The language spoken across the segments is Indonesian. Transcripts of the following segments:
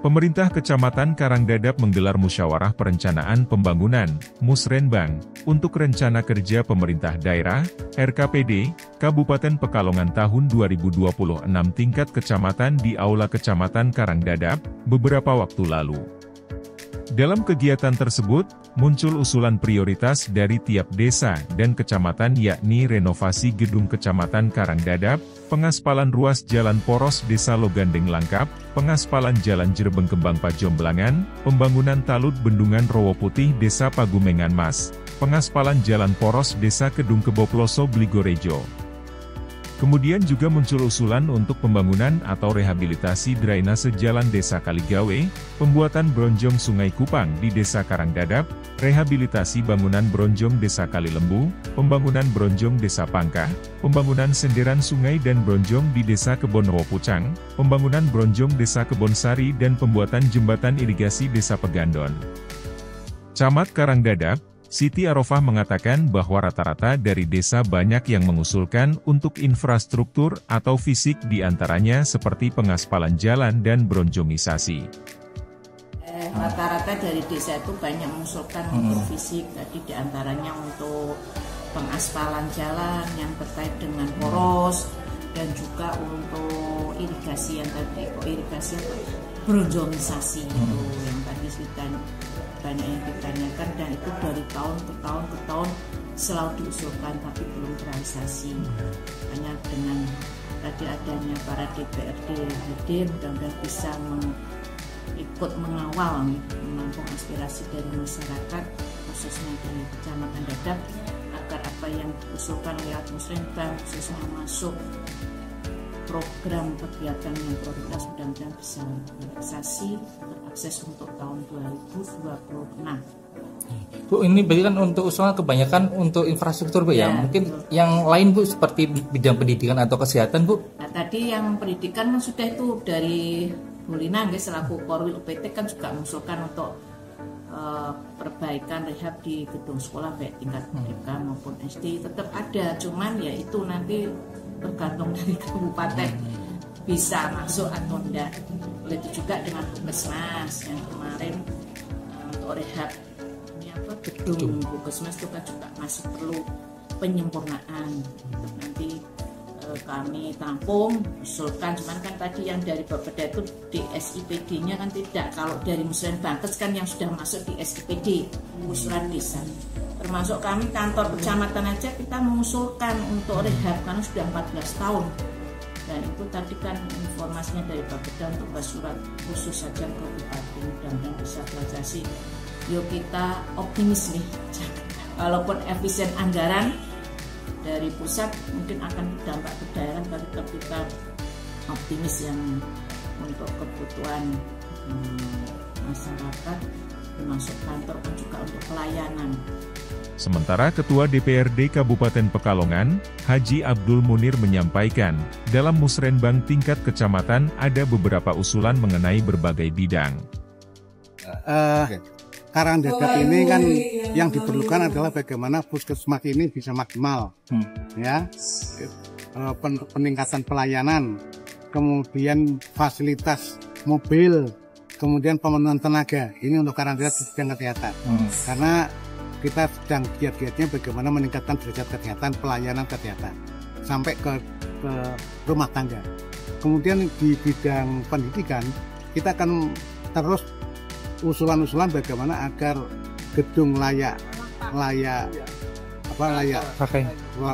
Pemerintah Kecamatan Karangdadap menggelar musyawarah perencanaan pembangunan, Musrenbang, untuk rencana kerja pemerintah daerah, RKPD, Kabupaten Pekalongan tahun 2026 tingkat kecamatan di Aula Kecamatan Karangdadap, beberapa waktu lalu. Dalam kegiatan tersebut, muncul usulan prioritas dari tiap desa dan kecamatan yakni renovasi gedung Kecamatan Karangdadap, pengaspalan ruas jalan poros Desa Logandeng Langkap, pengaspalan jalan Jerebeng Kembang Pajomblangan, pembangunan talud bendungan Rowo Putih Desa Pagumengan Mas, pengaspalan jalan poros Desa Kedung Kebo Ploso Bligorejo. Kemudian juga muncul usulan untuk pembangunan atau rehabilitasi drainase jalan Desa Kaligawe, pembuatan bronjong Sungai Kupang di Desa Karangdadap, rehabilitasi bangunan bronjong Desa Kalilembu, pembangunan bronjong Desa Pangkah, pembangunan senderan sungai dan bronjong di Desa Kebonrowo Pucang, pembangunan bronjong Desa Kebonsari dan pembuatan jembatan irigasi Desa Pegandon. Camat Karangdadap, Siti Arofah mengatakan bahwa rata-rata dari desa banyak yang mengusulkan untuk infrastruktur atau fisik diantaranya seperti pengaspalan jalan dan bronjomisasi. Rata-rata dari desa itu banyak mengusulkan untuk fisik, jadi diantaranya untuk pengaspalan jalan yang terkait dengan poros, dan juga untuk irigasi yang tadi, irigasi bronjomisasi itu yang tadi sudah banyak yang ditanyakan, dan itu dari tahun ke tahun selalu diusulkan tapi belum terrealisasi. Hanya dengan tadi adanya para DPRD hadir, mudah-mudahan bisa ikut mengawal, menampung aspirasi dari masyarakat khususnya di Kecamatan Dadap agar apa yang diusulkan lewat Musrenbang khususnya masuk program kegiatan yang prioritas mudah-mudahan bisa realisasi terakses untuk tahun 2026. Bu, ini berarti kan untuk usulan kebanyakan untuk infrastruktur Bu ya? Mungkin yang lain Bu seperti bidang pendidikan atau kesehatan Bu? Nah, tadi yang pendidikan kan sudah itu dari Bu Lina selaku Korwil UPT kan juga mengusulkan untuk perbaikan rehab di gedung sekolah baik tingkat TK maupun SD tetap ada, cuman ya itu nanti tergantung dari kabupaten bisa masuk atau enggak. Begitu juga dengan Puskesmas yang kemarin untuk rehab ini apa gedung Puskesmas itu kan juga masih perlu penyempurnaan. Nanti kami tampung usulkan, cuman kan tadi yang dari Bapeda itu di SIPD-nya kan tidak. Kalau dari Musrenbang kan yang sudah masuk di SIPD usulan desa. Termasuk kami kantor kecamatan aja kita mengusulkan untuk rehab karena sudah 14 tahun. Dan itu tadi kan informasinya dari Bapeda untuk surat khusus saja ke Bupati, mudah-mudahan bisa terrealisasi. Yuk kita optimis nih, walaupun efisien anggaran dari pusat mungkin akan berdampak ke daerah, tapi tetap kita optimis yang untuk kebutuhan masyarakat termasuk kantor dan juga untuk pelayanan. Sementara Ketua DPRD Kabupaten Pekalongan, Haji Abdul Munir menyampaikan, dalam Musrenbang tingkat kecamatan ada beberapa usulan mengenai berbagai bidang. Karangdadap ini kan yang diperlukan adalah bagaimana puskesmas ini bisa maksimal, ya, peningkatan pelayanan, kemudian fasilitas mobil, kemudian pemenuhan tenaga. Ini untuk Karangdadap bidang kesehatan, karena kita sedang giat-giatnya bagaimana meningkatkan derajat kesehatan, pelayanan kesehatan sampai ke rumah tangga. Kemudian di bidang pendidikan kita akan terus usulan-usulan bagaimana agar gedung layak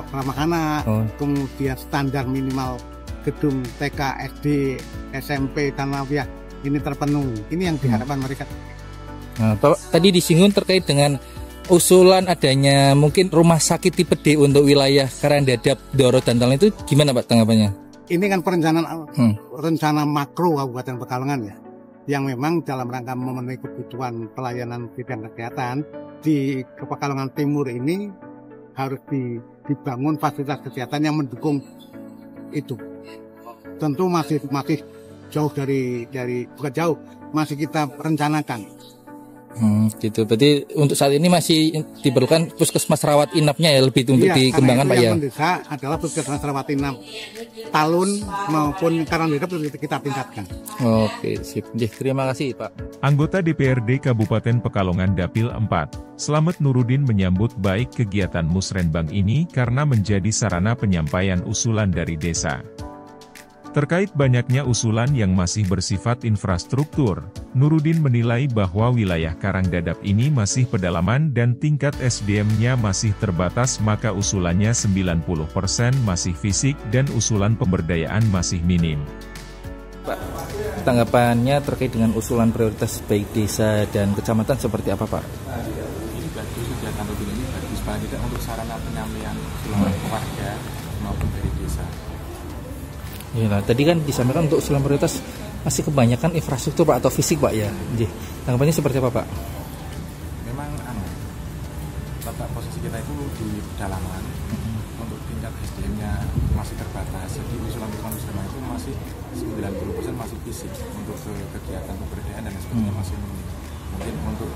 ramah anak, kemudian standar minimal gedung TK, SD, SMP, Tanawiyah ini terpenuhi. Ini yang diharapkan mereka. Nah, tadi disinggung terkait dengan usulan adanya mungkin rumah sakit tipe D untuk wilayah Karangdadap, Doro dan Talang itu gimana Pak tanggapannya? Ini kan perencanaan rencana makro Kabupaten Pekalongan ya, yang memang dalam rangka memenuhi kebutuhan pelayanan bidang kesehatan di Pekalongan Timur ini harus dibangun fasilitas kesehatan yang mendukung itu. Tentu masih jauh dari bukan jauh, masih kita rencanakan. Gitu. Berarti untuk saat ini masih diperlukan puskesmas rawat inapnya ya, lebih untuk Iya, dikembangkan Pak yang ya. mendesak adalah puskesmas rawat inap Talun maupun Karangdadap kita tingkatkan. Oke, sip. Terima kasih Pak. Anggota DPRD Kabupaten Pekalongan Dapil 4, Slamet Nurudin menyambut baik kegiatan Musrenbang ini karena menjadi sarana penyampaian usulan dari desa. Terkait banyaknya usulan yang masih bersifat infrastruktur, Nurudin menilai bahwa wilayah Karangdadap ini masih pedalaman dan tingkat SDM-nya masih terbatas, maka usulannya 90% masih fisik dan usulan pemberdayaan masih minim. Pak, tanggapannya terkait dengan usulan prioritas baik desa dan kecamatan seperti apa Pak? Ini bagus, kegiatan rutin ini bagus, paling tidak untuk sarana penyampaian usulan warga maupun dari desa. Ya, tadi kan disampaikan untuk usulan prioritas masih kebanyakan infrastruktur Pak atau fisik Pak ya. Tanggapannya seperti apa Pak? Memang letak posisi kita itu di pedalaman, untuk tingkat SDM-nya masih terbatas. Jadi usulan Musrenbang itu masih 90% masih fisik, untuk kegiatan pemberdayaan dan sebagainya masih minim. Mungkin untuk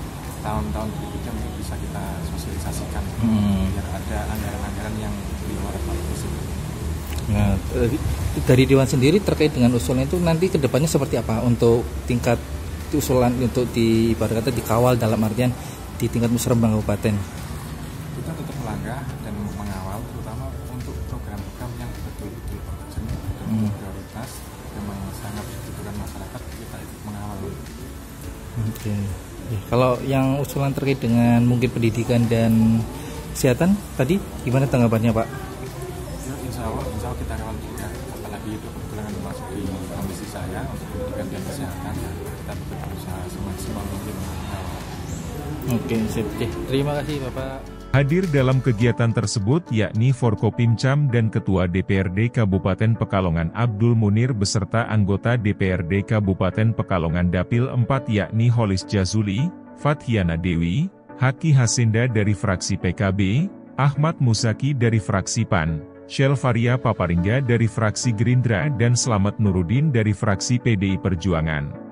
tahun-tahun berikutnya mungkin bisa kita sosialisasikan biar ada anggaran-anggaran yang di luar fisik. Nah, dari Dewan sendiri terkait dengan usulan itu nanti kedepannya seperti apa untuk tingkat usulan untuk ibarat kata dikawal dalam artian di tingkat Musrenbang Kabupaten? Kita tetap melangkah dan mengawal, terutama untuk program-program yang betul-betul urgent dan prioritas memang sangat dibutuhkan masyarakat, kita ikut mengawal. Oke. Ya, kalau yang usulan terkait dengan mungkin pendidikan dan kesehatan tadi gimana tanggapannya Pak? Insya Allah kita kawal juga, apalagi itu kebetulan masuk di komisi saya untuk pendidikan dan kesehatan, kita berusaha semaksimal mungkin mengawal. Oke, sip. Terima kasih Bapak. Hadir dalam kegiatan tersebut yakni Forkopimcam dan Ketua DPRD Kabupaten Pekalongan Abdul Munir beserta anggota DPRD Kabupaten Pekalongan Dapil 4 yakni Holis Jazuli, Fathiana Dewi, Haki Hasinda dari fraksi PKB, Ahmad Musaki dari fraksi PAN, Shelvaria Paparingga dari fraksi Gerindra dan Slamet Nurudin dari fraksi PDI Perjuangan.